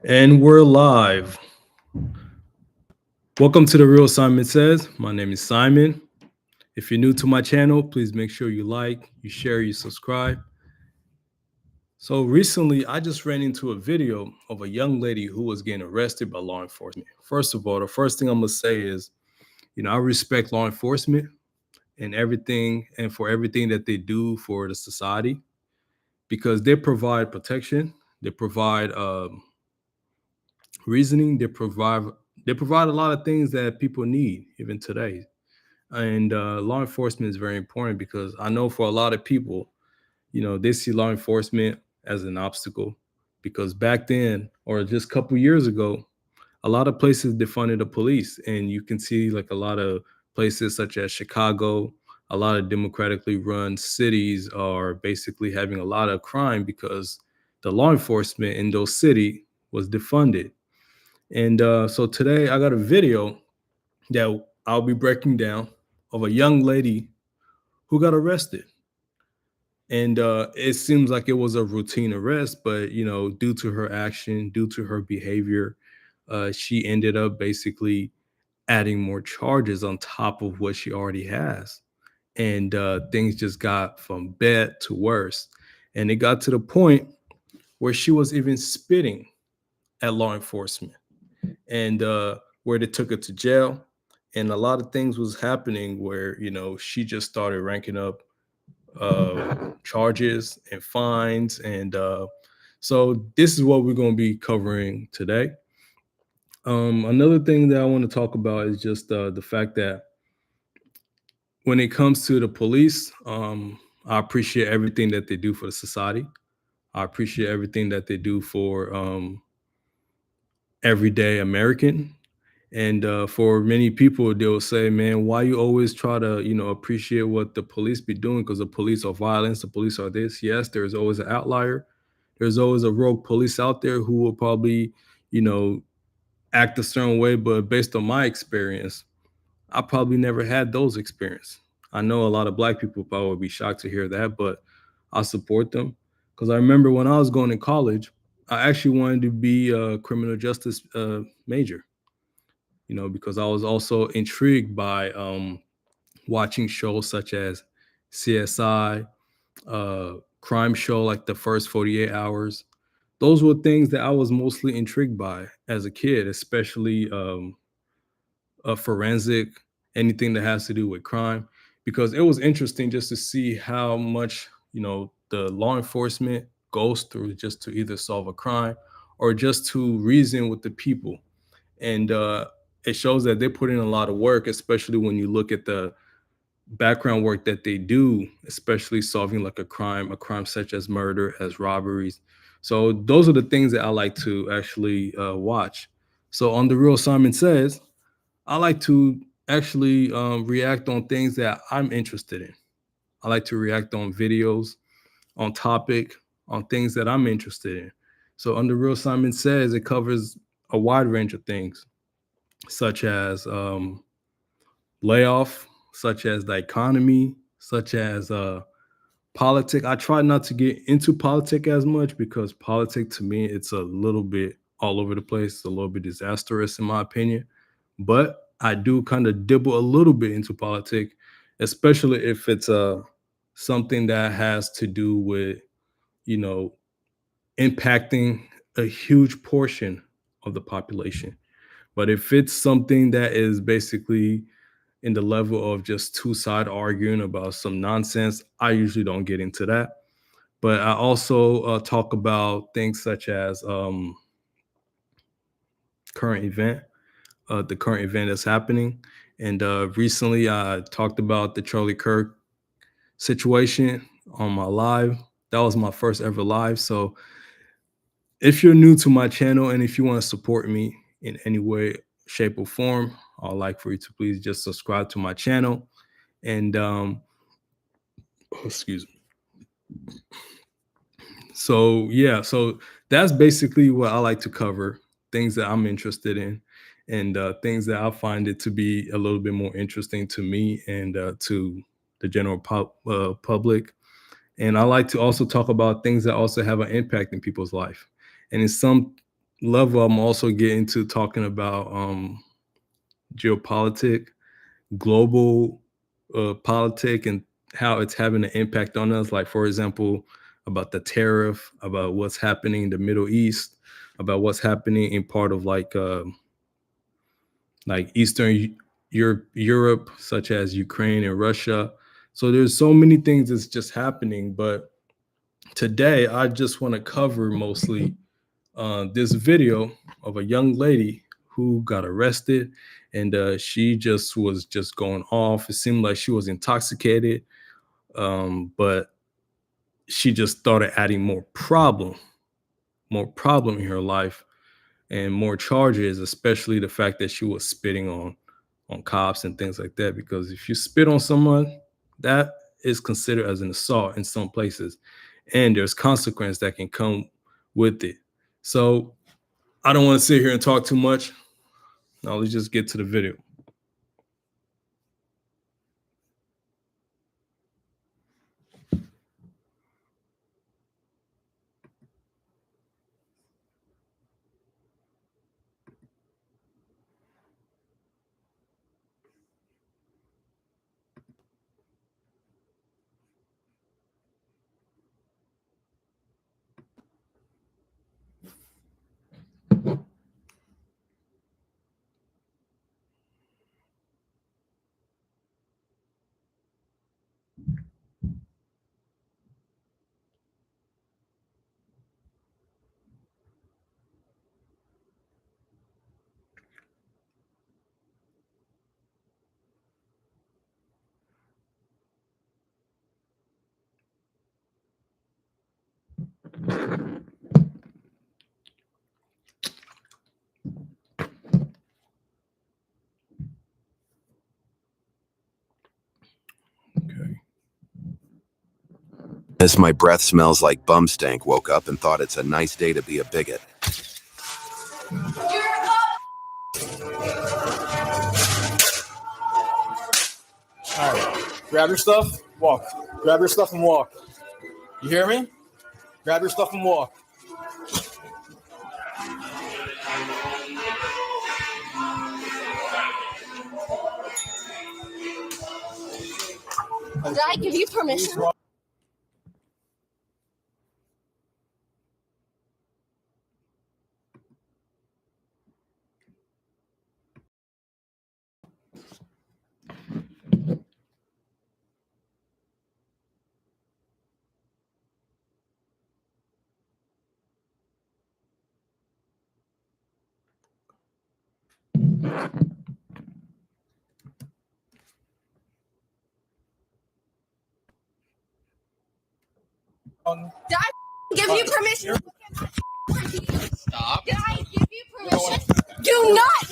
And we're live. Welcome to The Real Simon Says. My name is Simon. If you're new to my channel, please make sure you like, you share, you subscribe. So recently, I just ran into a video of a young lady who was getting arrested by law enforcement. First of all, the first thing I'm going to say is, I respect law enforcement and everything and for everything that they do for the society because they provide protection, they provide reasoning, they provide a lot of things that people need even today. And law enforcement is very important because I know for a lot of people, they see law enforcement as an obstacle because back then or just a couple years ago, a lot of places defunded the police, and you can see like a lot of places such as Chicago, a lot of democratically run cities are basically having a lot of crime because the law enforcement in those cities was defunded. And so today I got a video that I'll be breaking down of a young lady who got arrested. And it seems like it was a routine arrest, but due to her action, due to her behavior, she ended up basically adding more charges on top of what she already has. And things just got from bad to worse. And it got to the point where she was even spitting at law enforcement and where they took her to jail. And a lot of things was happening where she just started ranking up charges and fines, and so this is what we're going to be covering today. Another thing that I want to talk about is just the fact that when it comes to the police, I appreciate everything that they do for the society. I appreciate everything that they do for everyday American. And for many people, they'll say, "Man, why you always try to, appreciate what the police be doing? Because the police are violence, the police are this." Yes, there's always an outlier. There's always a rogue police out there who will probably, you know, act a certain way. But based on my experience, I probably never had those experience. I know a lot of black people probably would be shocked to hear that, but I support them because I remember when I was going to college, I actually wanted to be a criminal justice major, because I was also intrigued by watching shows such as CSI, crime show like the first 48 hours. Those were things that I was mostly intrigued by as a kid, especially a forensic, anything that has to do with crime, because it was interesting just to see how much, the law enforcement goes through just to either solve a crime or just to reason with the people. And it shows that they put in a lot of work, especially when you look at the background work that they do, especially solving like a crime such as murder, as robberies. So those are the things that I like to actually watch. So on the Real Simon Says, I like to actually react on things that I'm interested in. I like to react on videos, on topic, on things that I'm interested in. So on the Real Simon Says, it covers a wide range of things such as layoff, such as the economy, such as politics. I try not to get into politics as much because politics to me it's a little bit all over the place. It's a little bit disastrous in my opinion. But I do kind of dibble a little bit into politics, especially if it's something that has to do with, you know, impacting a huge portion of the population. But if it's something that is basically in the level of just two side arguing about some nonsense, I usually don't get into that. But I also talk about things such as current event, the current event that's happening. And recently, I talked about the Charlie Kirk situation on my live. That was my first ever live. So if you're new to my channel and if you want to support me in any way, shape, or form, I'd like for you to please just subscribe to my channel. And excuse me. So yeah, so that's basically what I like to cover, things that I'm interested in, and things that I find it to be a little bit more interesting to me and to the general public. And I like to also talk about things that also have an impact in people's life. And in some level, I'm also getting to talking about geopolitics, global politic, and how it's having an impact on us. Like, for example, about the tariff, about what's happening in the Middle East, about what's happening in part of like Eastern Europe, such as Ukraine and Russia. So there's so many things that's just happening. But today, I just want to cover mostly this video of a young lady who got arrested, and she just was just going off. It seemed like she was intoxicated, but she just started adding more problem in her life, and more charges, especially the fact that she was spitting on cops and things like that. Because if you spit on someone, that is considered as an assault in some places, and there's consequence that can come with it. So I don't want to sit here and talk too much. Now let's just get to the video. Okay. As my breath smells like bum stank, woke up and thought it's a nice day to be a bigot. All right, grab your stuff, walk. Grab your stuff and walk. You hear me? Grab your stuff and walk. Did I give you permission? Did I give you permission? Stop. Did I give you permission? Do not.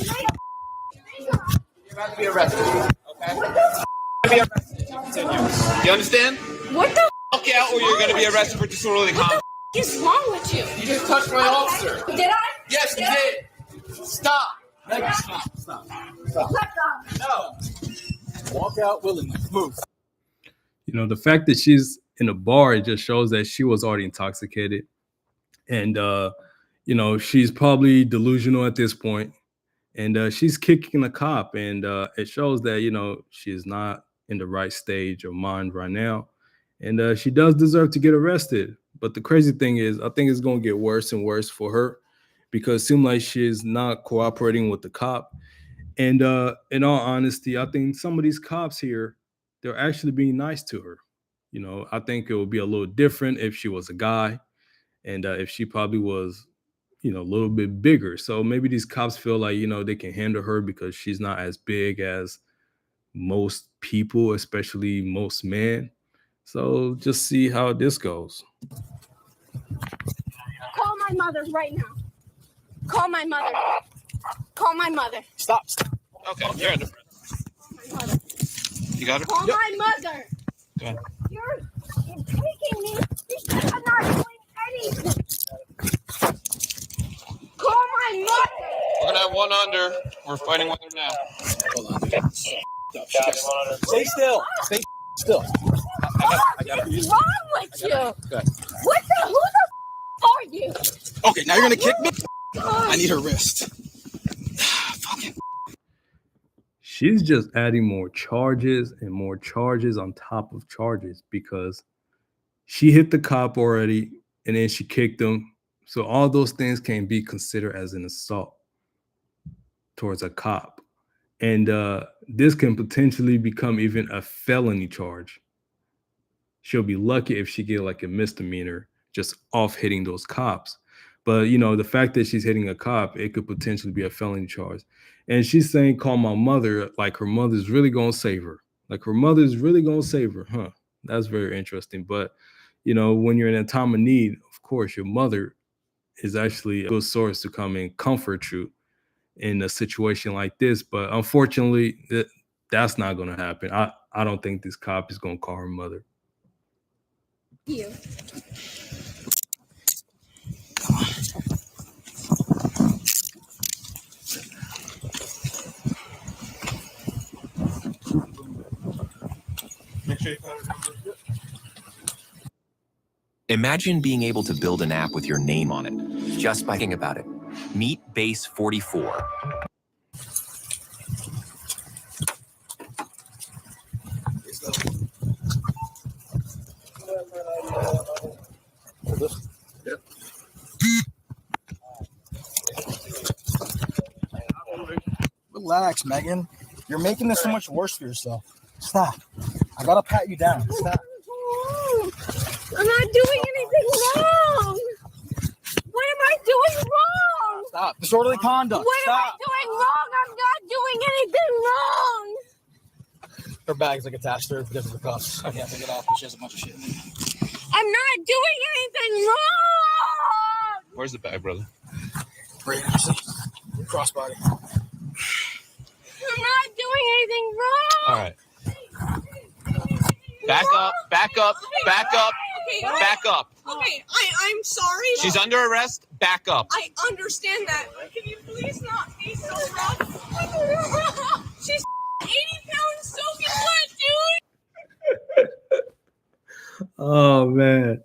You're about to be arrested. Okay. You're about to be arrested. Continue. You understand? What the Walk out, or you're going to be arrested for disorderly conduct. What is wrong with you? You just touched my officer. Did I? Yes, you did. Stop. Meg, stop. Stop. No. Walk out willingly. Move. You know, the fact that she's in a bar, it just shows that she was already intoxicated. And, you know, she's probably delusional at this point. And she's kicking a cop. And it shows that, you know, she's not in the right stage of mind right now. And she does deserve to get arrested. But the crazy thing is, I think it's going to get worse and worse for her, because it seems like she's not cooperating with the cop. And in all honesty, I think some of these cops here, they're actually being nice to her. You know, I think it would be a little different if she was a guy, and if she probably was, you know, a little bit bigger. So maybe these cops feel like, you know, they can handle her because she's not as big as most people, especially most men. So just see how this goes. Call my mother right now. Call my mother. Call my mother. Stop. Okay, you're under My mother. You got her? Call my mother. Go ahead. You're taking me because I'm not doing anything. Call my mother. We're going to have one under. We're fighting with her now. Hold on. Stay still. Stay still. What is wrong with you? Go ahead. Who the are you? Okay, now you're going to kick me? I need her wrist. Fucking. She's just adding more charges and more charges on top of charges because she hit the cop already and then she kicked him. So all those things can be considered as an assault towards a cop. And this can potentially become even a felony charge. She'll be lucky if she get like a misdemeanor just off hitting those cops. But you know, the fact that she's hitting a cop, it could potentially be a felony charge. And she's saying, call my mother, like her mother's really gonna save her. Like her mother's really gonna save her, huh? That's very interesting. But you know, when you're in a time of need, of course, your mother is actually a good source to come and comfort you in a situation like this. But unfortunately, that's not gonna happen. I don't think this cop is gonna call her mother. You. Imagine being able to build an app with your name on it, just by thinking about it. Meet Base 44. Relax, Megan. You're making this so much worse for yourself. Stop. I gotta pat you down. Stop. I'm not doing anything wrong. What am I doing wrong? Stop. Disorderly conduct. What Stop. am I doing wrong? I'm not doing anything wrong. Her bag's like attached to her because of the cuffs. I can't take it off because she has a bunch of shit in it. I'm not doing anything wrong. Where's the bag, brother? Right, actually. Crossbody. I'm not doing anything wrong. All right. Back up, back up, back up, back up. Okay, I'm sorry. She's under arrest. Back up. I understand that. Can you please not be so rough? She's 80 pounds soaking wet, dude. Oh man.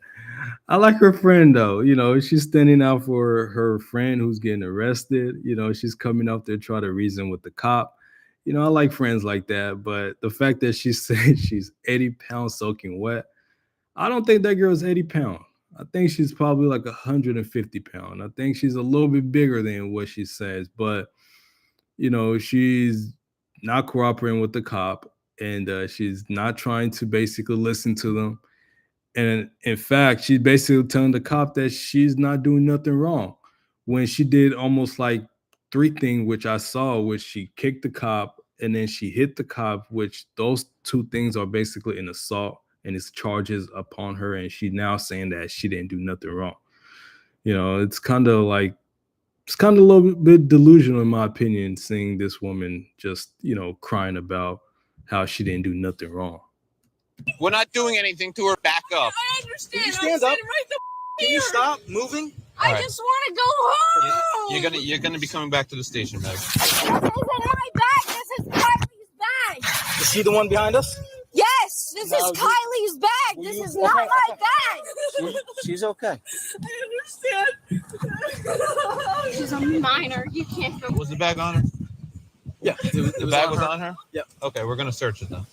I like her friend though. You know, she's standing out for her friend who's getting arrested. You know, she's coming up there trying to reason with the cop. You know, I like friends like that. But the fact that she said she's 80 pounds soaking wet, I don't think that girl's 80 pounds. I think she's probably like 150 pounds. I think she's a little bit bigger than what she says. But, you know, she's not cooperating with the cop and she's not trying to basically listen to them. And in fact, she's basically telling the cop that she's not doing nothing wrong when she did almost like three things, which I saw, which she kicked the cop and then she hit the cop, which those two things are basically an assault and it's charges upon her. And she's now saying that she didn't do nothing wrong. You know, it's kind of a little bit delusional in my opinion, seeing this woman just, you know, crying about how she didn't do nothing wrong. We're not doing anything to her. Back up. I understand. Can you stand I'm up? sitting right the Can you stop moving? I All right. just want to go home. You're gonna be coming back to the station, Meg. This isn't my bag. This is Kylie's bag. Is she the one behind us? Yes, this No, is you- Kylie's bag. Will This you- is not okay, my okay. bag. She's okay. I understand. She's a minor. You can't go. Was the bag on her? Yeah. The bag was on her? Yep. Okay, we're gonna search it then.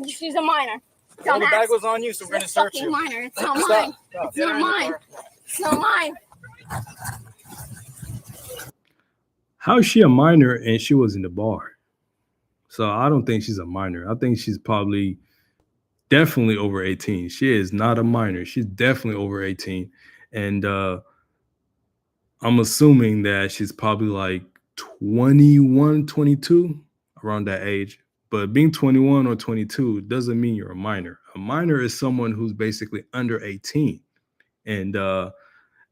She's a minor. Well, the Dumbass. bag was on you, so we're going to It's search fucking you. minor. It's not Stop. mine. Stop. It's not mine. It's not mine. How is she a minor and she was in the bar? So I don't think she's a minor. I think she's probably definitely over 18. She is not a minor. She's definitely over 18. And I'm assuming that she's probably like 21, 22, around that age. But being 21 or 22 doesn't mean you're a minor. A minor is someone who's basically under 18. And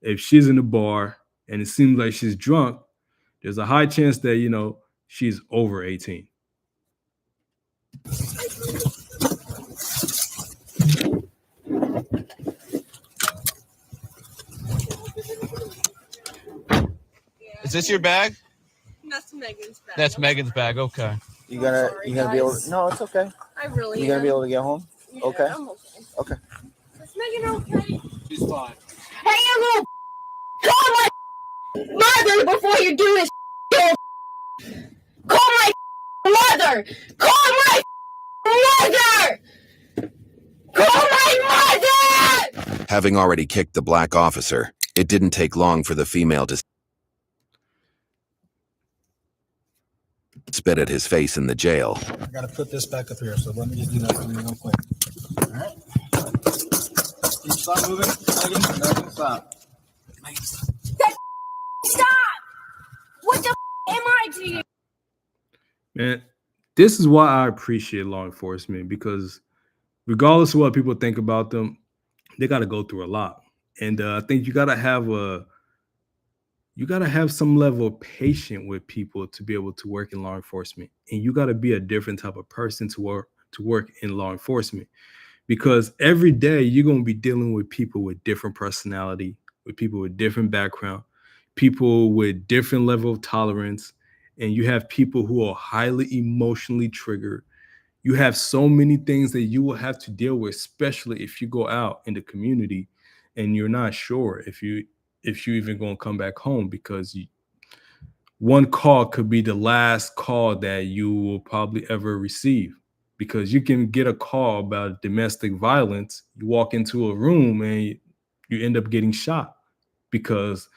if she's in the bar and it seems like she's drunk, there's a high chance that, you know, she's over 18. Is this your bag? That's Megan's bag. That's Megan's bag. Okay. You gonna Sorry, you gonna be able guys. to, no, it's okay. I really You gonna am. be able to get home? Yeah, Okay. I'm okay. Okay. Is Megan okay? She's fine. Hey, you little. Call my. mother before you do this. Call my mother. Call my mother. Call my mother. Having already kicked the black officer, it didn't take long for the female to spit at his face in the jail. I gotta put this back up here, so let me just do that for you real quick. All right. Can you stop moving? Megan, stop. Stop. What the am I to you? Man, this is why I appreciate law enforcement, because regardless of what people think about them, they got to go through a lot. And I think you got to have some level of patience with people to be able to work in law enforcement. And you got to be a different type of person to work in law enforcement, because every day you're going to be dealing with people with different personality, with people with different background, people with different level of tolerance. And you have people who are highly emotionally triggered. You have so many things that you will have to deal with, especially if you go out in the community and you're not sure if you're even going to come back home, because one call could be the last call that you will probably ever receive, because you can get a call about domestic violence. You walk into a room and you end up getting shot because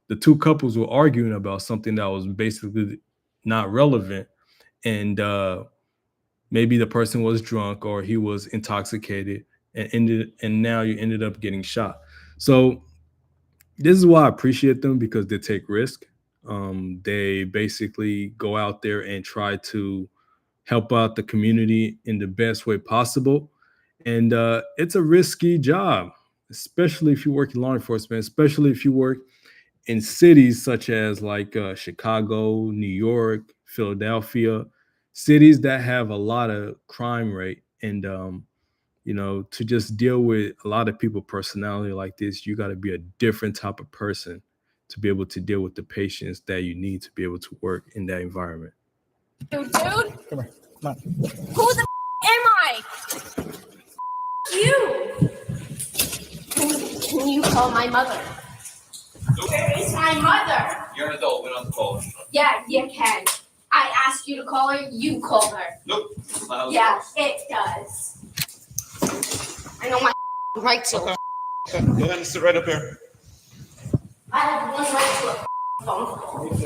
the two couples were arguing about something that was basically not relevant. And maybe the person was drunk or he was intoxicated and now you ended up getting shot. So this is why I appreciate them, because they take risk. They basically go out there and try to help out the community in the best way possible. And it's a risky job, especially if you work in law enforcement, especially if you work in cities such as like Chicago, New York, Philadelphia, cities that have a lot of crime rate. And to just deal with a lot of people personality like this, you got to be a different type of person to be able to deal with the patients that you need to be able to work in that environment. Dude, Come here. Come on. who the am I? You. Can you call my mother? Where is my mother? You're an adult. We don't have to call her. Yeah, you can. I asked you to call her. You call her. Nope. That's not how this Yeah, works. it does. I know my right to. Okay. Okay. Go ahead and sit right up here. I have one right to a phone call.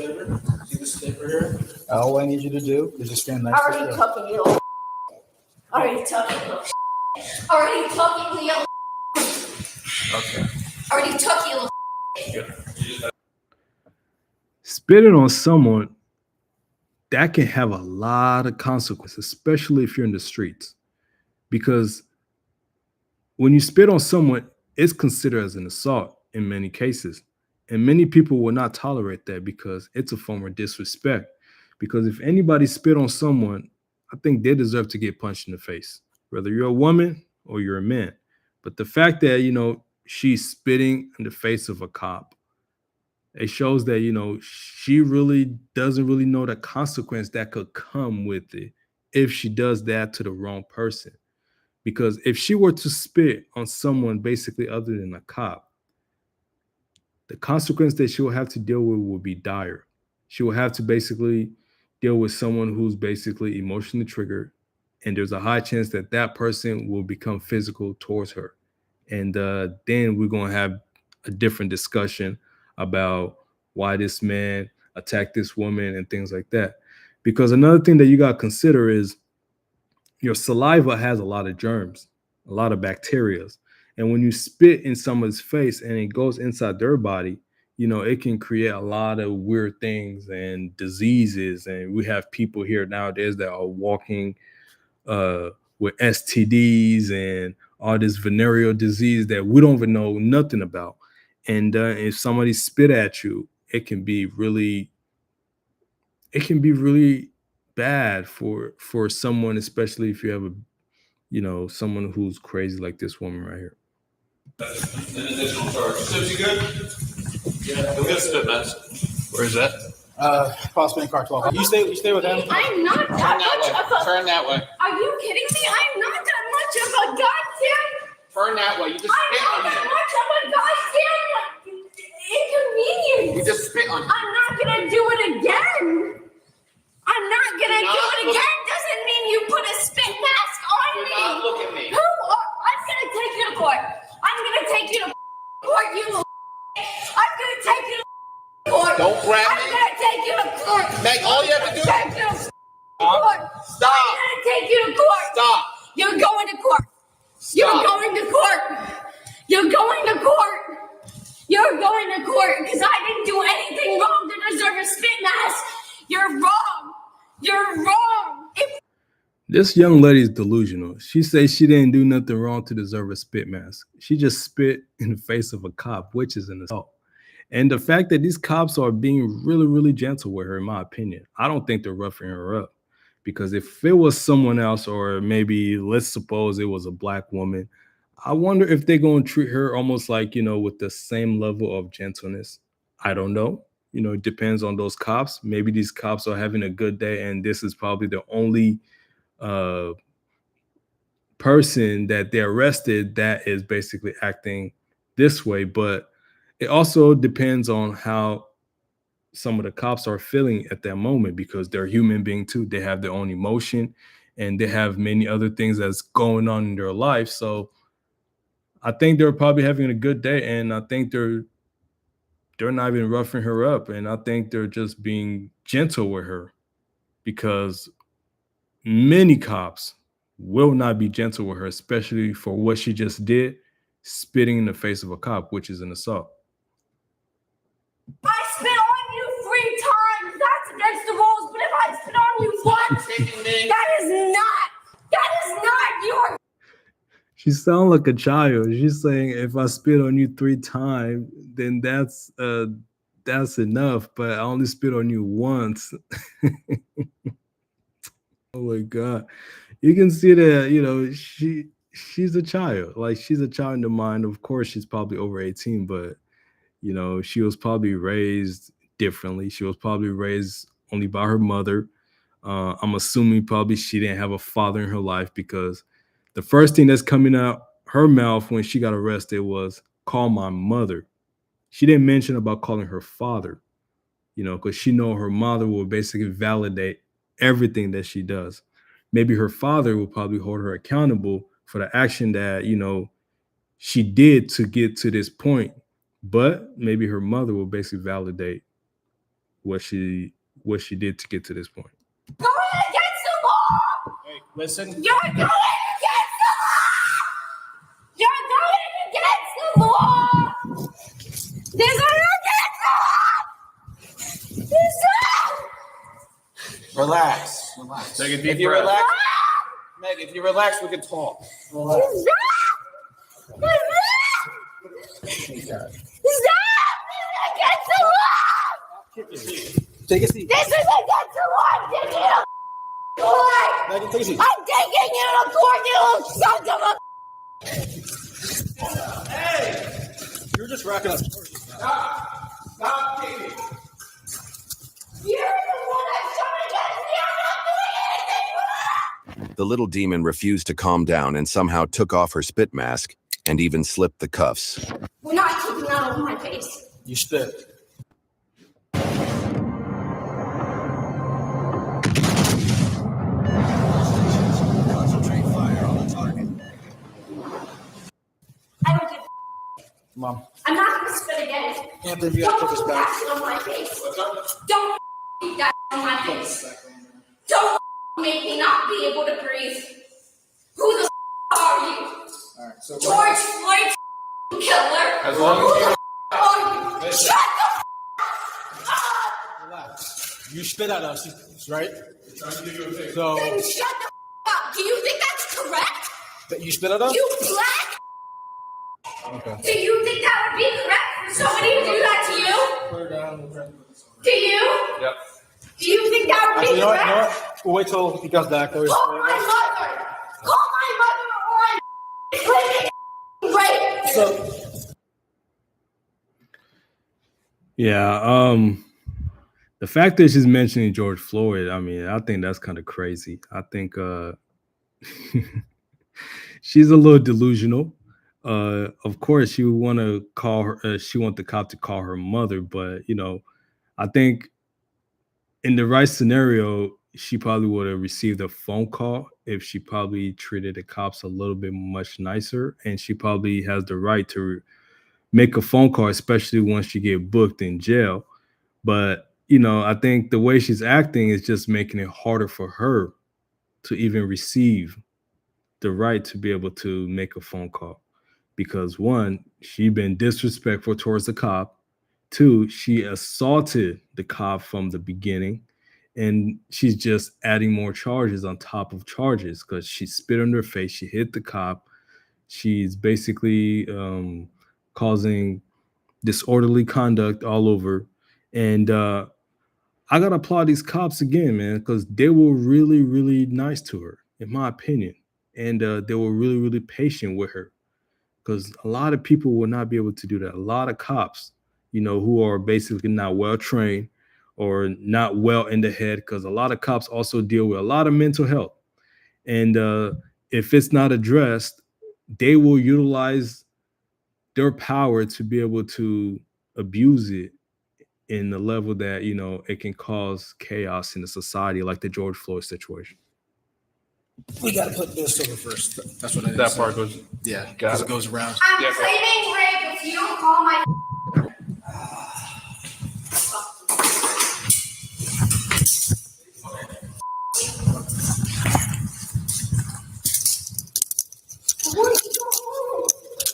See this paper here? All I need you to do is just stand next to Already it. took it, you little. Already took it, little. Already took it, you little. Okay. Already took you, little. Spitting on someone, that can have a lot of consequences, especially if you're in the streets, because when you spit on someone, it's considered as an assault in many cases. And many people will not tolerate that because it's a form of disrespect. Because if anybody spit on someone, I think they deserve to get punched in the face, whether you're a woman or you're a man. But the fact that, she's spitting in the face of a cop, it shows that, she really doesn't really know the consequence that could come with it if she does that to the wrong person. Because if she were to spit on someone basically other than a cop, the consequence that she will have to deal with will be dire. She will have to basically deal with someone who's basically emotionally triggered, and there's a high chance that that person will become physical towards her. And then we're going to have a different discussion about why this man attacked this woman and things like that. Because another thing that you got to consider is your saliva has a lot of germs, a lot of bacteria. And when you spit in someone's face and it goes inside their body, it can create a lot of weird things and diseases. And we have people here nowadays that are walking with STDs and all this venereal disease that we don't even know nothing about. And if somebody spit at you, it can be really bad for someone, especially if you have someone who's crazy like this woman right here. An additional charge. So you good? Yeah. Go get a spit mask. Where is that? Possibly in car 12. You stay with him. I'm not that much of a. Turn that way. Are you kidding me? I'm not that much of a goddamn. Turn that way. You just I'm spit not on that him. much of a goddamn. It inconvenience. You just spit on me. I'm not gonna do it again. I'm not gonna do it again. Doesn't mean you put a spit mask on me. Look at me. I'm gonna take you to court. I'm gonna take you to court, you little. I'm gonna take you to court. Don't grab I'm me. gonna take you to court. Meg, all you have to do. Take you to court. Stop. I'm gonna take you to court. Stop. You're going to court. You're going to court. You're going to court. You're going to court because I didn't do anything wrong to deserve a spit mask. You're wrong. You're wrong. This young lady is delusional. She says she didn't do nothing wrong to deserve a spit mask. She just spit in the face of a cop, which is an assault. And the fact that these cops are being really, really gentle with her, in my opinion, I don't think they're roughing her up. Because if it was someone else, or maybe let's suppose it was a black woman, I wonder if they're going to treat her almost like, with the same level of gentleness. I don't know. It depends on those cops. Maybe these cops are having a good day, and this is probably the only person that they arrested that is basically acting this way. But it also depends on how some of the cops are feeling at that moment, because they're human beings too. They have their own emotion, and they have many other things that's going on in their life. So I think they're probably having a good day, and I think they're not even roughing her up, and I think they're just being gentle with her, because many cops will not be gentle with her, especially for what she just did, spitting in the face of a cop, which is an assault. I spit on you 3 times. That's against the rules. But if I spit on you once, that is not your. She sounds like a child. She's saying, if I spit on you 3 times, then that's enough. But I only spit on you once. Oh my God. You can see that, she's a child. Like, she's a child in the mind. Of course, she's probably over 18, but she was probably raised differently. She was probably raised only by her mother. I'm assuming probably she didn't have a father in her life, because the first thing that's coming out her mouth when she got arrested was, call my mother. She didn't mention about calling her father, because she know her mother will basically validate everything that she does. Maybe her father will probably hold her accountable for the action that, she did to get to this point. But maybe her mother will basically validate what she did to get to this point. Going against the law. Hey, listen. You're going against the law. You're going against the law. This is against the law. Relax. Take a If deep you breath. relax, Meg, if you relax, we can talk. Relax. Against the law. Take a seat. This is against the law. I'm taking you to court. Megan, take a seat. I'm taking you to court, you little son of a. You're just racking up charges. Stop kicking. You're the one that's trying to get me. I'm not doing anything wrong. The little demon refused to calm down and somehow took off her spit mask and even slipped the cuffs. We're not keeping that over my face. You spit. Concentrate fire on the target. I don't give Mom. I'm not going to spit again. Anthony, you gotta Don't put this keep back. that on my face. Don't keep that on my face. Don't make me not be able to breathe. Who the are you? Alright, so George Floyd killer? As long Who as the are you? Shut the up! relax. You spit at us, right? So Then shut the up. Do you think that's correct? that you spit at us? You black? Okay. Do you think that would be correct for somebody to do that to you? Put her down. Do you? Yep. Do you think that would Actually, be you know what? correct? We'll wait till he comes back. There is- Call my mother! Call my mother or I'm rape! So Yeah, the fact that she's mentioning George Floyd, I mean, I think that's kind of crazy. I think she's a little delusional. Of course, she would want to call her. She want the cop to call her mother, but I think in the right scenario, she probably would have received a phone call if she probably treated the cops a little bit much nicer, and she probably has the right to make a phone call, especially once she get booked in jail. But I think the way she's acting is just making it harder for her to even receive the right to be able to make a phone call because one, she been disrespectful towards the cop. Two, she assaulted the cop from the beginning, and she's just adding more charges on top of charges because she spit on her face, she hit the cop, she's basically causing disorderly conduct all over. And I gotta applaud these cops again, man, because they were really, really nice to her, in my opinion, and they were really, really patient with her because a lot of people will not be able to do that. A lot of cops, who are basically not well trained or not well in the head, because a lot of cops also deal with a lot of mental health. And if it's not addressed, they will utilize their power to be able to abuse it in the level that, it can cause chaos in the society, like the George Floyd situation. We got to put this over first. That's what I That part goes. Yeah, Got because it. it goes around. I'm claiming rape if you don't call my.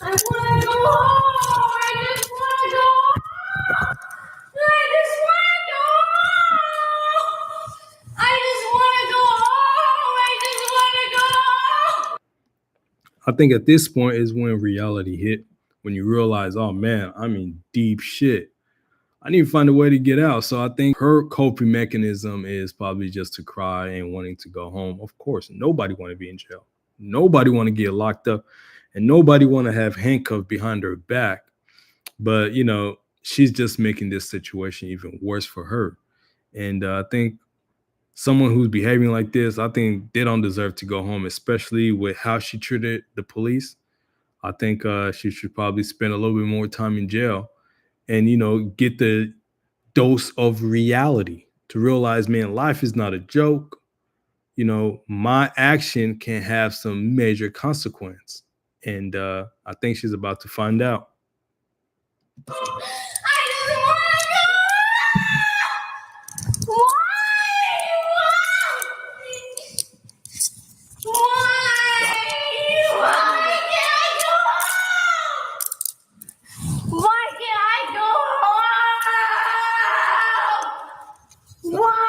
I want to go home. I want to go home. I just want to go home. I just want to go home. I just want to go home. I just want to go home. I think at this point is when reality hit, when you realize, oh man, I'm in deep shit. I need to find a way to get out. So I think her coping mechanism is probably just to cry and wanting to go home. Of course, nobody want to be in jail. Nobody want to get locked up, and nobody want to have handcuffed behind her back. But she's just making this situation even worse for her. And I think someone who's behaving like this, I think they don't deserve to go home, especially with how she treated the police. I think she should probably spend a little bit more time in jail and get the dose of reality to realize, man, life is not a joke. My action can have some major consequence, and I think she's about to find out. I just want to go. Why? Why can't I go home? Why can't I go home? Why?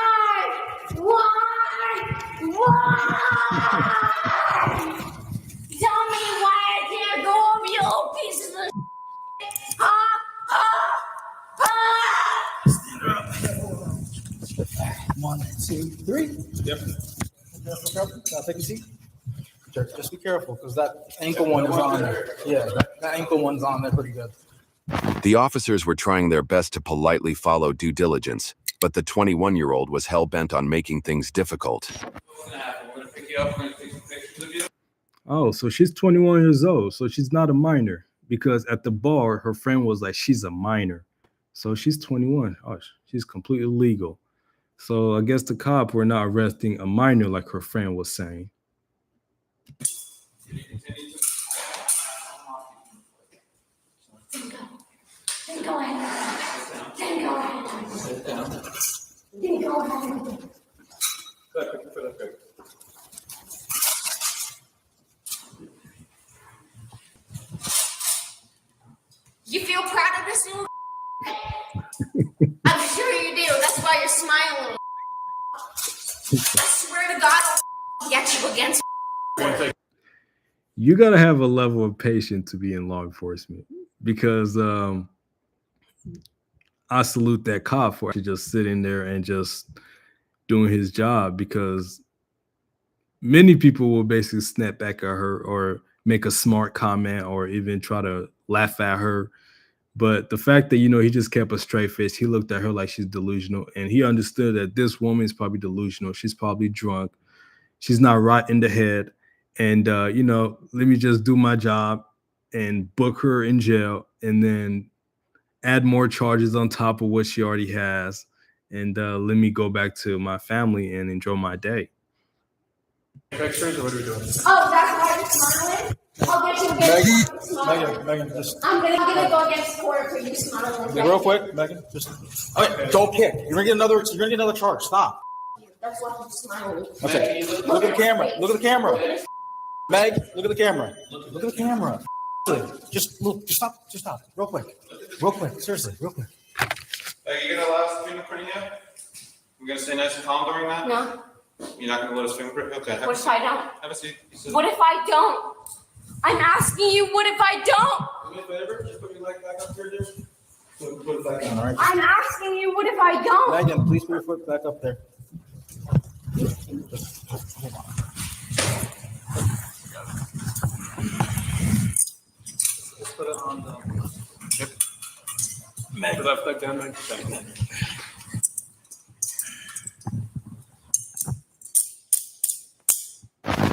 Tell me why I can't go home, you old pieces of shit. One, two, three. Yep. Now take a seat. Just be careful because that ankle one is on there. Yeah, that ankle one's on there pretty good. The officers were trying their best to politely follow due diligence, but the 21-year-old was hell-bent on making things difficult. Oh, so she's 21 years old. So she's not a minor, because at the bar, her friend was like, she's a minor. So she's 21. Oh, she's completely legal. So I guess the cop were not arresting a minor like her friend was saying. Then go ahead. Then go ahead. Then go ahead. You feel proud of this new? I'm sure you do. That's why you're smiling. I swear to God, I'll get you against. You got to have a level of patience to be in law enforcement, because I salute that cop for just sitting there and just doing his job, because many people will basically snap back at her or make a smart comment or even try to laugh at her. But the fact that, he just kept a straight face, he looked at her like she's delusional, and he understood that this woman is probably delusional. She's probably drunk. She's not right in the head. And, let me just do my job and book her in jail and then add more charges on top of what she already has, and let me go back to my family and enjoy my day. Pictures or what are we doing? Oh, that's why you're smiling? I'll get you against court for smiling. Megan, just I'm gonna go against court for you smiling. real quick, Megan. Just okay. Don't kick. You're gonna get another charge. Stop. That's why I'm smiling. Okay. Look at the camera. Look at the camera. Meg, look at the camera. Look at the camera. Just look. Just stop. Just stop. Real quick. Real quick. Seriously. Real quick. Hey, you gonna allow us to fingerprint you? We're gonna stay nice and calm during that? No. You're not gonna let us fingerprint? Okay. What if I don't? Have a seat. What if I don't? I'm asking you, what if I don't? Do me a favor, just put your leg back up here, dude. Put it back on, all right? I'm asking you, what if I don't? Megan, please put your foot back up there. Let's put it on the. Meg. Put that back down, Meg.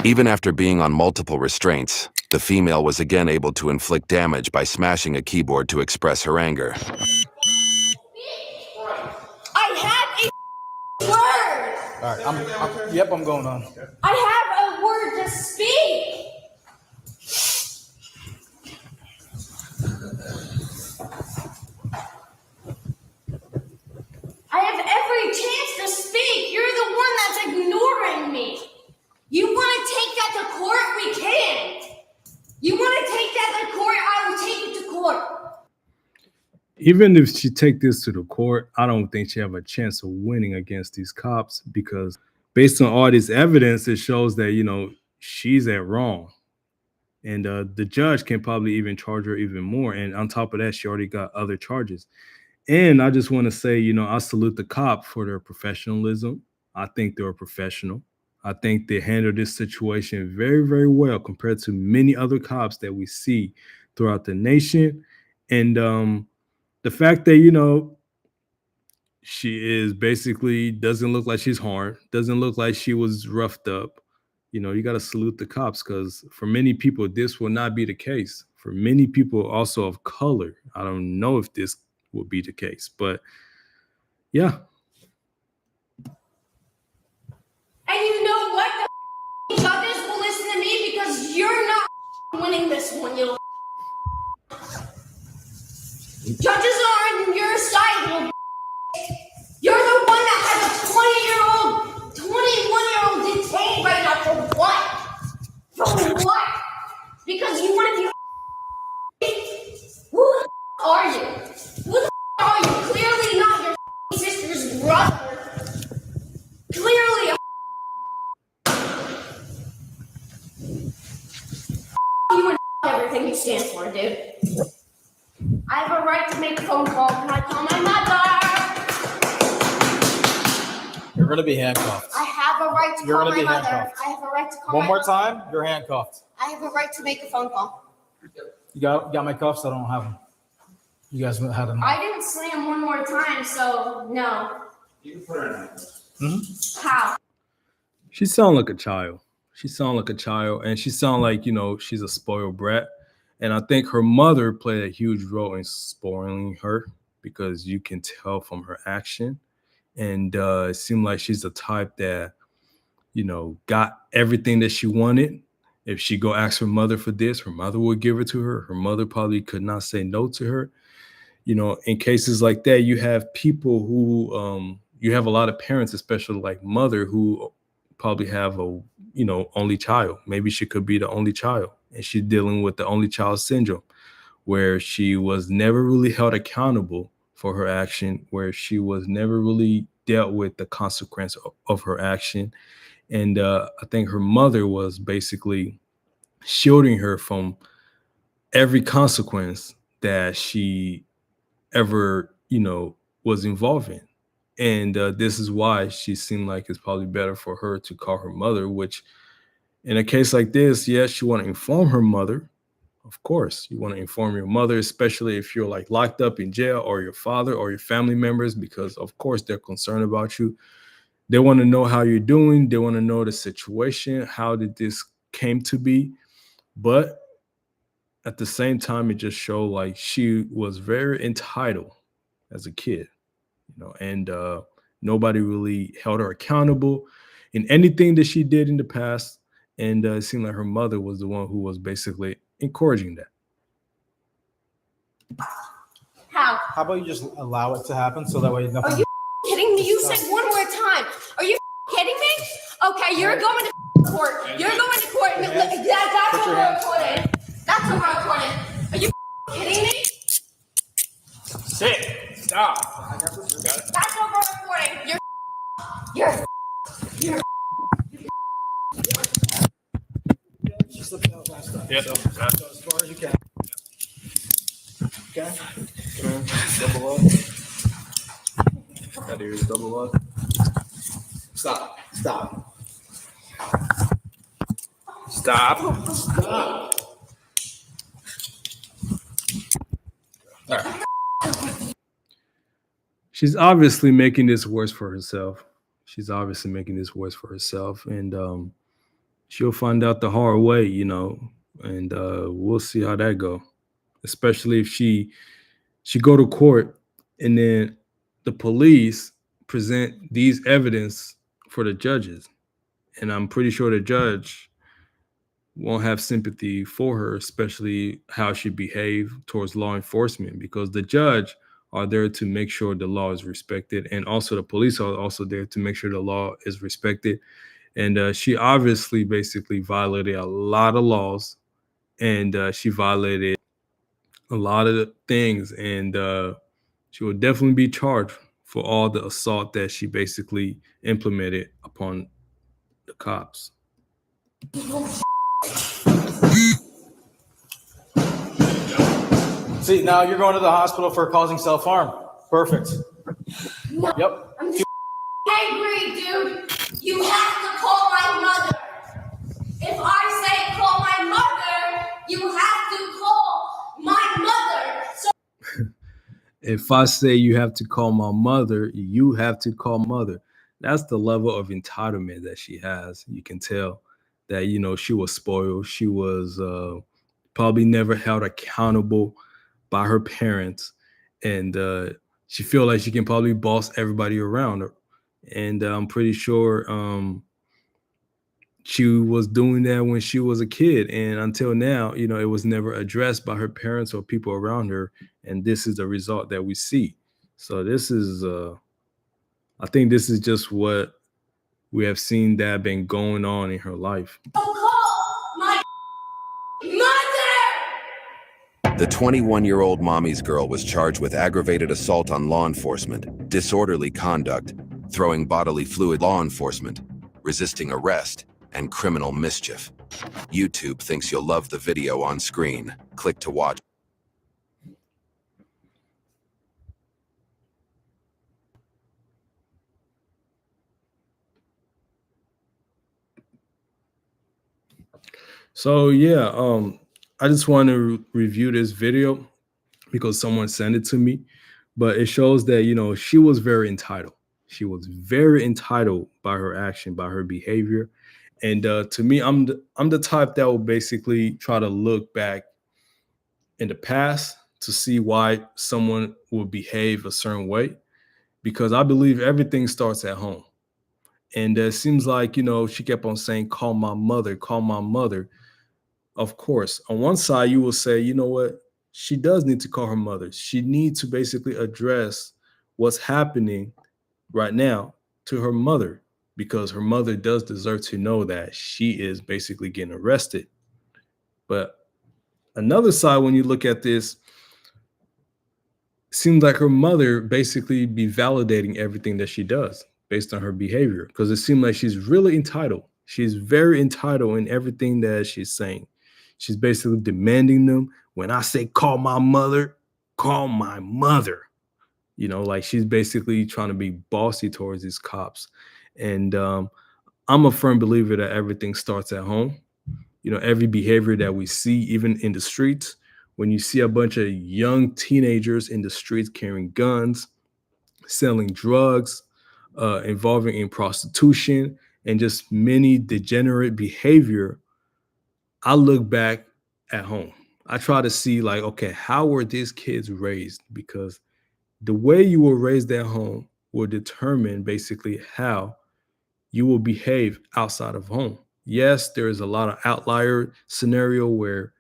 Even after being on multiple restraints, the female was again able to inflict damage by smashing a keyboard to express her anger. I have a word. All right. I'm going on. I have a word to speak. I have every chance to speak. You're the one that's ignoring me. You want to take that to court? We can. You want to take that to court? I will take it to court. Even if she take this to the court, I don't think she have a chance of winning against these cops, because based on all this evidence, it shows that, you know, she's at wrong. And the judge can probably even charge her even more. And on top of that, she already got other charges. And I just want to say, you know, I salute the cop for their professionalism. I think they were professional. I think they handled this situation very, very well compared to many other cops that we see throughout the nation. And the fact that, you know, she is basically doesn't look like she's harmed, doesn't look like she was roughed up. You know, you got to salute the cops, because for many people, this will not be the case. For many people also of color, I don't know if this will be the case, but yeah. And you know what? The judges will listen to me because you're not winning this one, you little. Judges are on your side, little. You're the one that has a 21-year-old detained right now for what? For what? Because you want to be. Who the are you? Who the are you? Clearly not your sister's brother. Clearly you and everything you stand for, dude. I have a right to make a phone call. Can I call my mother? You're going to be handcuffed. I have a right to You're call gonna my be mother. handcuffed. I have a right to call One my more mother. time, you're handcuffed. I have a right to make a phone call. You got my cuffs? I don't have them. You guys had them. I didn't slam one more time, so no. You can put her in handcuffs. How? She sound like a child. She sound like a child, and she sound like, you know, she's a spoiled brat. And I think her mother played a huge role in spoiling her, because you can tell from her action. And it seemed like she's the type that, you know, got everything that she wanted. If she go ask her mother for this, her mother would give it to her. Her mother probably could not say no to her. You know, in cases like that, you have people who, you have a lot of parents, especially like mother, who probably have a, you know, only child. Maybe she could be the only child, and she's dealing with the only child syndrome, where she was never really held accountable for her action, where she was never really dealt with the consequence of her action. And I think her mother was basically shielding her from every consequence that she ever, you know, was involved in. And this is why she seemed like it's probably better for her to call her mother, which in a case like this, yes, you want to inform her mother. Of course, you want to inform your mother, especially if you're like locked up in jail, or your father or your family members, because of course they're concerned about you. They want to know how you're doing. They want to know the situation. How did this came to be? But at the same time, it just showed like she was very entitled as a kid, and nobody really held her accountable in anything that she did in the past. And it seemed like her mother was the one who was basically encouraging that. How? How about you just allow it to happen so that way Are nothing. you kidding me? You said one more time. Are you kidding me? Okay, you're going to court. You're going to court. That's over recorded. That's over recorded. Are you kidding me? Sit. Stop. That's over recording. You're. Just look out last time. Yep. So as far as you can. Okay. Double up. That is double up. Stop. Stop. Stop. Stop. All right. She's obviously making this worse for herself. And she'll find out the hard way, and we'll see how that go. Especially if she go to court and then the police present these evidence for the judges, and I'm pretty sure the judge won't have sympathy for her, especially how she behaved towards law enforcement, because the judge are there to make sure the law is respected, and also the police are also there to make sure the law is respected. And she obviously basically violated a lot of laws, and she violated a lot of the things, and she will definitely be charged for all the assault that she basically implemented upon the cops. See, now you're going to the hospital for causing self-harm. Perfect. No, Yep. I'm just angry, dude. You have to call my mother. If I say call my mother, you have to call my mother. So If I say you have to call my mother, you have to call mother. That's the level of entitlement that she has. You can tell that, she was spoiled. She was probably never held accountable by her parents. And she feel like she can probably boss everybody around her. And I'm pretty sure she was doing that when she was a kid, and until now, it was never addressed by her parents or people around her, and this is the result that we see. So this is I think this is just what we have seen that been going on in her life. call my mother. The 21-year-old mommy's girl was charged with aggravated assault on law enforcement, disorderly conduct, throwing bodily fluid law enforcement, resisting arrest, and criminal mischief. YouTube thinks you'll love the video on screen. Click to watch. So yeah, I just want to review this video because someone sent it to me, but it shows that she was very entitled. She was very entitled by her action, by her behavior. And to me, I'm the type that will basically try to look back in the past to see why someone would behave a certain way, because I believe everything starts at home. And it seems like, she kept on saying, call my mother, call my mother. Of course, on one side, you will say, you know what? She does need to call her mother. She needs to basically address what's happening right now to her mother, because her mother does deserve to know that she is basically getting arrested. But another side, when you look at this, seems like her mother basically be validating everything that she does based on her behavior, because it seems like she's really entitled. She's very entitled in everything that she's saying. She's basically demanding them. When I say call my mother, call my mother. Like she's basically trying to be bossy towards these cops. And I'm a firm believer that everything starts at home. Every behavior that we see, even in the streets, when you see a bunch of young teenagers in the streets carrying guns, selling drugs, involving in prostitution, and just many degenerate behavior, I look back at home. I try to see like, okay, how were these kids raised? Because the way you were raised at home will determine basically how you will behave outside of home. Yes, there is a lot of outlier scenario where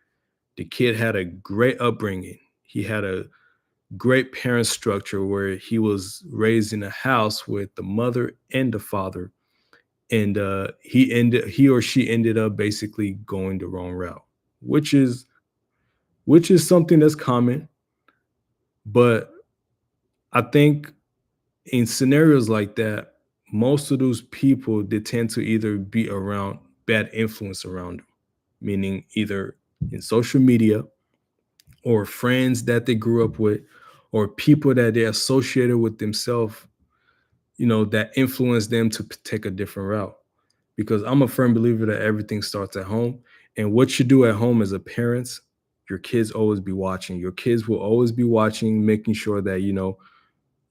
the kid had a great upbringing. He had a great parent structure where he was raised in a house with the mother and the father, and he or she ended up basically going the wrong route, which is something that's common. But I think in scenarios like that, most of those people, they tend to either be around bad influence around them, meaning either in social media or friends that they grew up with or people that they associated with themselves, that influence them to take a different route. Because I'm a firm believer that everything starts at home. And what you do at home as a parent, your kids always be watching. Your kids will always be watching, making sure that,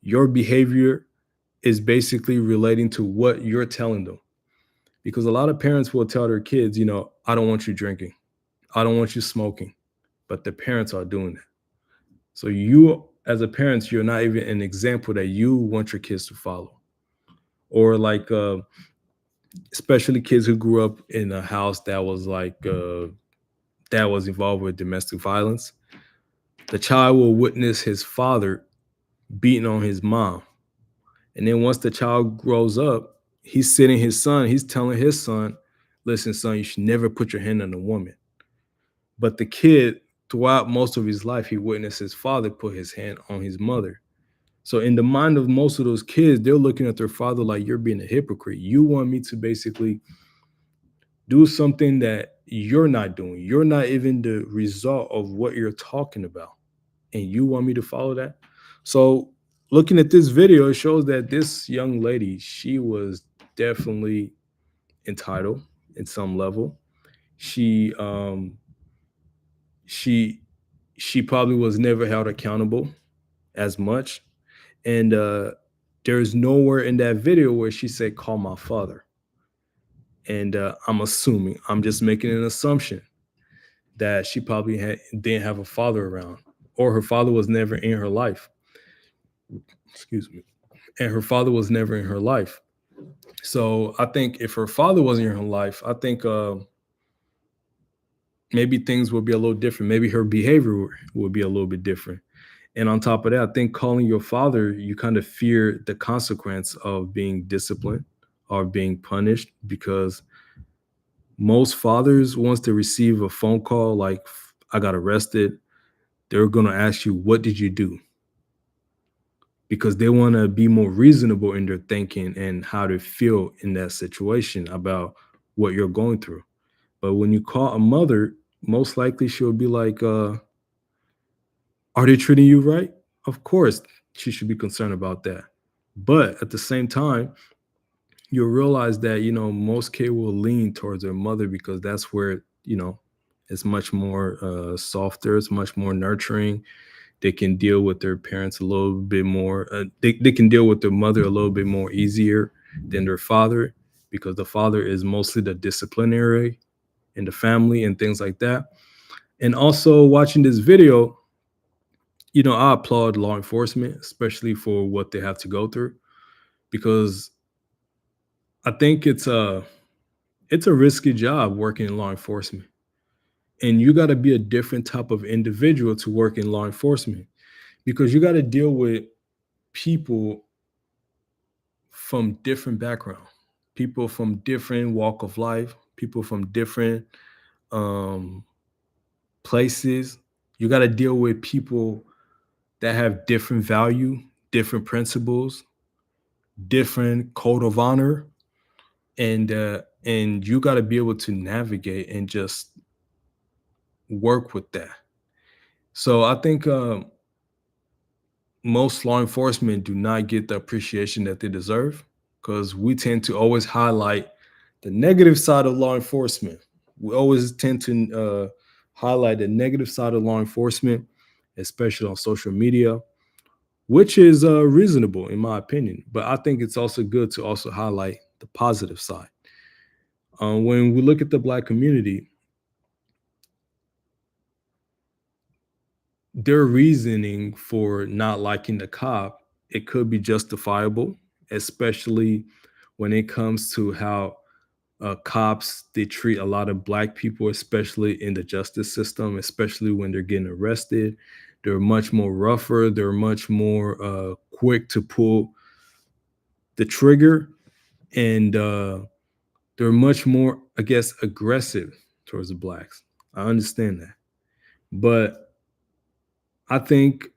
your behavior is basically relating to what you're telling them. Because a lot of parents will tell their kids, I don't want you drinking. I don't want you smoking. But the parents are doing that. So you, as a parent, you're not even an example that you want your kids to follow. Or like, especially kids who grew up in a house that was like that was involved with domestic violence. The child will witness his father beating on his mom, and then once the child grows up, he's telling his son, "Listen, son, you should never put your hand on a woman." But the kid, throughout most of his life, he witnessed his father put his hand on his mother. So in the mind of most of those kids, they're looking at their father like, you're being a hypocrite. You want me to basically do something that you're not doing. You're not even the result of what you're talking about. And you want me to follow that? So looking at this video, it shows that this young lady, she was definitely entitled in some level. She she she probably was never held accountable as much. And there's nowhere in that video where she said, call my father. And I'm just making an assumption that she probably didn't have a father around, or her father was never in her life. Excuse me. And her father was never in her life. So I think if her father wasn't in her life, I think maybe things would be a little different. Maybe her behavior would be a little bit different. And on top of that, I think calling your father, you kind of fear the consequence of being disciplined or being punished, because most fathers, once they receive a phone call like, I got arrested, they're going to ask you, what did you do? Because they want to be more reasonable in their thinking and how they feel in that situation about what you're going through. But when you call a mother, most likely she'll be like, are they treating you right? Of course, she should be concerned about that. But at the same time, you'll realize that, most kids will lean towards their mother because that's where, it's much more softer, it's much more nurturing. They can deal with their parents a little bit more. They can deal with their mother a little bit more easier than their father, because the father is mostly the disciplinary in the family and things like that. And also watching this video, I applaud law enforcement, especially for what they have to go through, because I think it's a risky job working in law enforcement. And you got to be a different type of individual to work in law enforcement, because you got to deal with people from different background, people from different walk of life, people from different um, places. You got to deal with people that have different value, different principles, different code of honor, and you got to be able to navigate and just work with that. So I think most law enforcement do not get the appreciation that they deserve, because we tend to always highlight the negative side of law enforcement. We always tend to highlight the negative side of law enforcement, especially on social media, which is reasonable in my opinion. But I think it's also good to also highlight the positive side. When we look at the Black community, their reasoning for not liking the cop, it could be justifiable, especially when it comes to how cops they treat a lot of black people, especially in the justice system, especially when they're getting arrested. They're much more rougher. They're much more quick to pull the trigger, and they're much more, I guess, aggressive towards the blacks. I understand that, but I think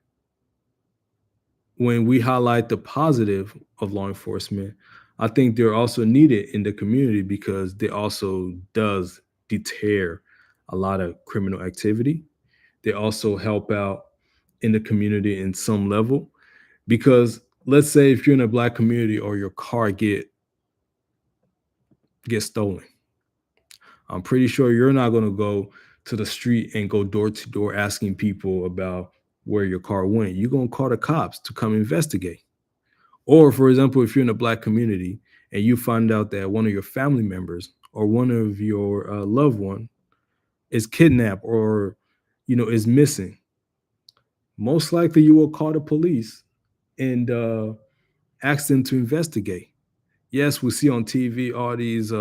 when we highlight the positive of law enforcement, I think they're also needed in the community because they also does deter a lot of criminal activity. They also help out in the community in some level because let's say if you're in a black community or your car get stolen, I'm pretty sure you're not going to go to the street and go door to door asking people about where your car went. You're going to call the cops to come investigate. Or, for example, if you're in a black community and you find out that one of your family members or one of your loved one is kidnapped or is missing, most likely you will call the police and ask them to investigate. Yes, we see on TV all these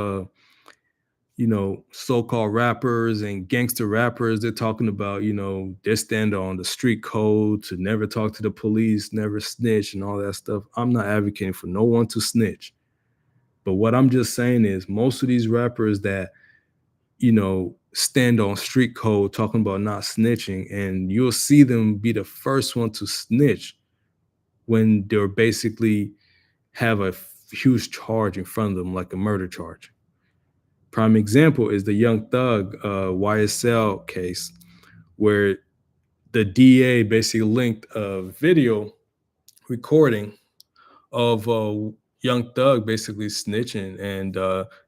so-called rappers and gangster rappers. They're talking about they stand on the street code to never talk to the police, never snitch, and all that stuff. I'm not advocating for no one to snitch. But what I'm just saying is most of these rappers that, stand on street code talking about not snitching, and you'll see them be the first one to snitch when they're basically have a huge charge in front of them, like a murder charge. Prime example is the Young Thug YSL case, where the DA basically linked a video recording of Young Thug basically snitching, and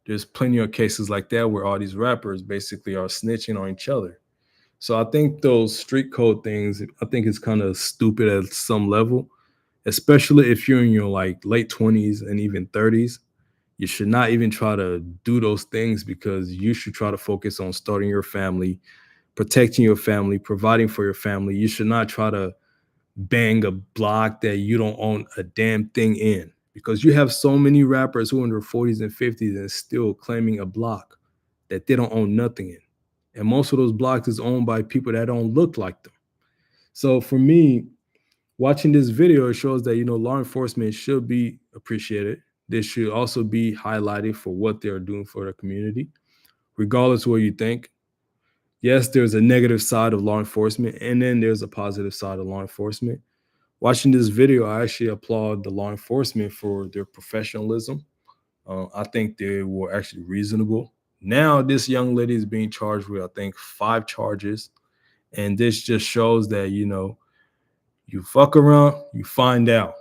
there's plenty of cases like that where all these rappers basically are snitching on each other. So I think those street code things, I think it's kind of stupid at some level, especially if you're in your like late 20s and even 30s. You should not even try to do those things because you should try to focus on starting your family, protecting your family, providing for your family. You should not try to bang a block that you don't own a damn thing in, because you have so many rappers who are in their 40s and 50s and still claiming a block that they don't own nothing in. And most of those blocks is owned by people that don't look like them. So for me, watching this video, it shows that, law enforcement should be appreciated. They should also be highlighted for what they're doing for the community, regardless of what you think. Yes, there's a negative side of law enforcement, and then there's a positive side of law enforcement. Watching this video, I actually applaud the law enforcement for their professionalism. I think they were actually reasonable. Now, this young lady is being charged with, I think, 5 charges. And this just shows that, you fuck around, you find out.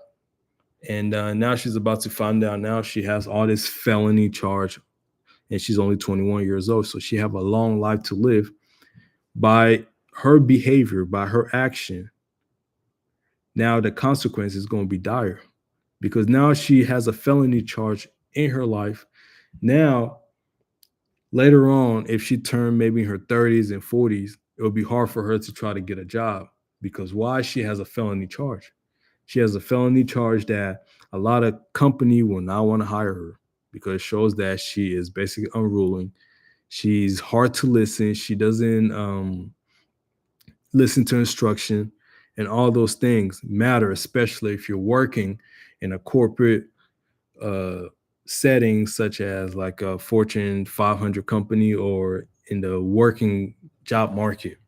And now she's about to find out. Now she has all this felony charge, and she's only 21 years old. So she have a long life to live. By her behavior, by her action, now the consequence is going to be dire, because now she has a felony charge in her life. Now, later on, if she turned maybe in her 30s and 40s, it would be hard for her to try to get a job, because why? She has a felony charge. She has a felony charge that a lot of company will not want to hire her, because it shows that she is basically unruly. She's hard to listen. She doesn't listen to instruction, and all those things matter, especially if you're working in a corporate setting, such as like a Fortune 500 company or in the working job market.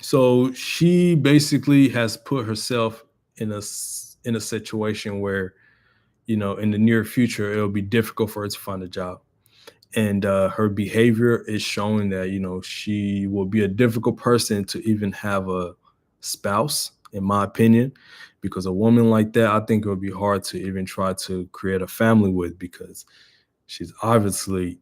So she basically has put herself in a situation where, in the near future, it'll be difficult for her to find a job. And her behavior is showing that, she will be a difficult person to even have a spouse, in my opinion, because a woman like that, I think it would be hard to even try to create a family with, because she's obviously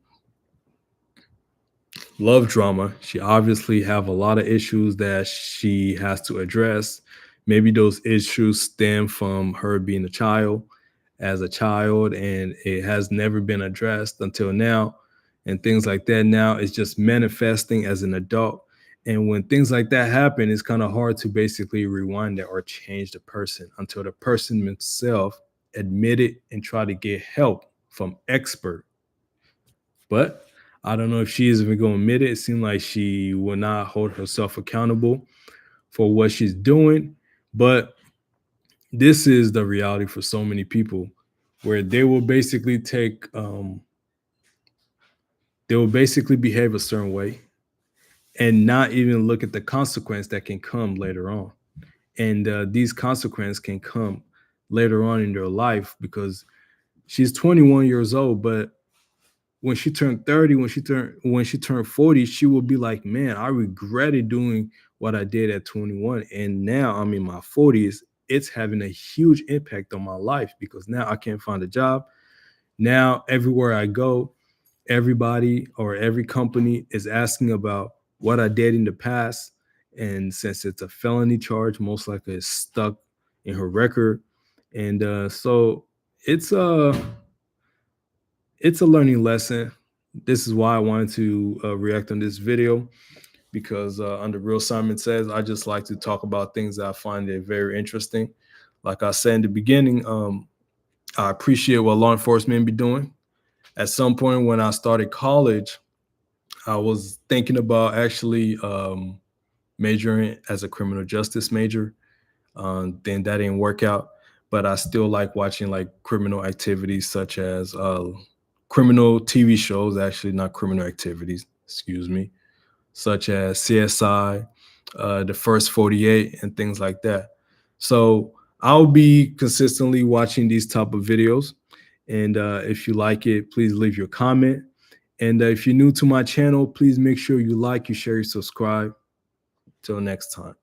love drama. She obviously have a lot of issues that she has to address. Maybe those issues stem from her being a child, as a child, and it has never been addressed until now, and things like that. Now it's just manifesting as an adult, And when things like that happen, it's kind of hard to basically rewind that or change the person until the person himself admit it and try to get help from expert. But I don't know if she is even going to admit it. It seems like she will not hold herself accountable for what she's doing. But this is the reality for so many people where they will basically they will basically behave a certain way and not even look at the consequence that can come later on. And these consequences can come later on in their life because she's 21 years old, but when she turned 30, when she turned 40, she will be like, man, I regretted doing what I did at 21. And now I'm in my 40s. It's having a huge impact on my life because now I can't find a job. Now, everywhere I go, everybody or every company is asking about what I did in the past. And since it's a felony charge, most likely it's stuck in her record. And so it's a it's a learning lesson. This is why I wanted to react on this video because under Real Simon Says, I just like to talk about things that I find it very interesting. Like I said in the beginning, I appreciate what law enforcement be doing. At some point when I started college, I was thinking about actually majoring as a criminal justice major. Then that didn't work out, but I still like watching like criminal activities such as criminal TV shows, actually not criminal activities, excuse me, such as CSI, the First 48, and things like that. So I'll be consistently watching these type of videos. And if you like it, please leave your comment. And if you're new to my channel, please make sure you like, you share, you subscribe. Till next time.